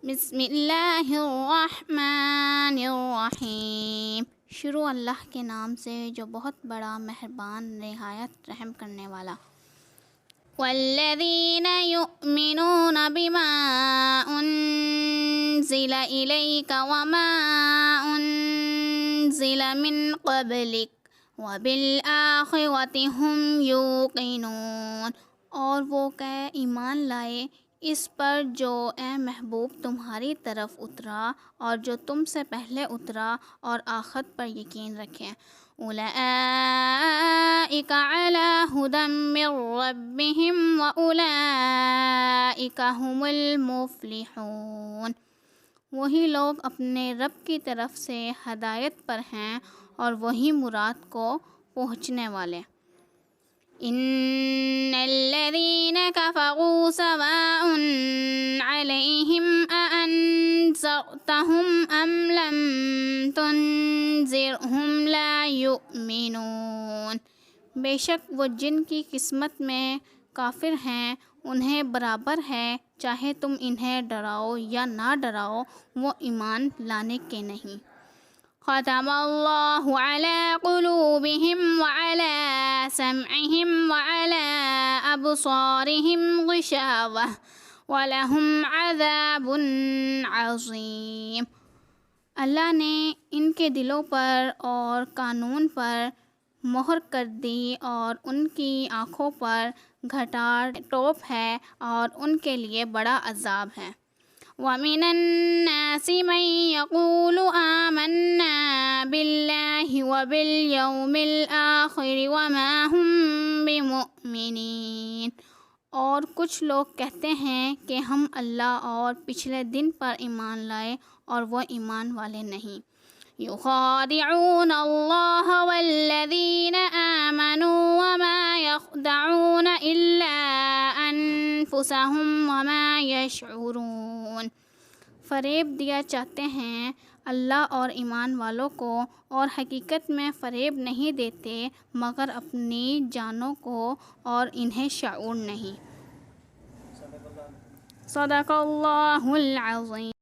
بسم اللہ الرحمن الرحیم، شروع اللہ کے نام سے جو بہت بڑا مہربان نہایت رحم کرنے والا۔ والذین یؤمنون بما انزل الیک وما انزل من قبلک وبالآخرۃ ھم یوقنون، اور وہ کہ ایمان لائے اس پر جو اے محبوب تمہاری طرف اترا اور جو تم سے پہلے اترا، اور آخرت پر یقین رکھیں۔ اولئک علی ھدی من ربہم واولئک ھم المفلحون، وہی لوگ اپنے رب کی طرف سے ہدایت پر ہیں اور وہی مراد کو پہنچنے والے۔ ان الذین کفروا سواء علیہم اانذرتہم ام لم تنذرہم لا یؤمنون، بے شک وہ جن کی قسمت میں کافر ہیں انہیں برابر ہے چاہے تم انہیں ڈراؤ یا نہ ڈراؤ، وہ ایمان لانے کے نہیں۔ ختم اللہ علی قلوبہم وعلی سمعہم وعلی ابصارہم غشاوہ وَلَهُمْ عَذَابٌ عَظِيمٌ، اللہ نے ان کے دلوں پر اور کانوں پر مہر کر دی اور ان کی آنکھوں پر گھٹار ٹوپ ہے اور ان کے لیے بڑا عذاب ہے۔ وَمِنَ النَّاسِ مَن يَقُولُ آمَنَّا بِاللَّهِ وَبِالْيَوْمِ الْآخِرِ وَمَا هُم بِمُؤْمِنِينَ، اور کچھ لوگ کہتے ہیں کہ ہم اللہ اور پچھلے دن پر ایمان لائے اور وہ ایمان والے نہیں۔ یخادعون اللہ والذین آمنوا وما یخدعون الا انفسهم وما یشعرون، فریب دیا چاہتے ہیں اللہ اور ایمان والوں کو، اور حقیقت میں فریب نہیں دیتے مگر اپنی جانوں کو، اور انہیں شعور نہیں۔ صدق اللہ العظیم۔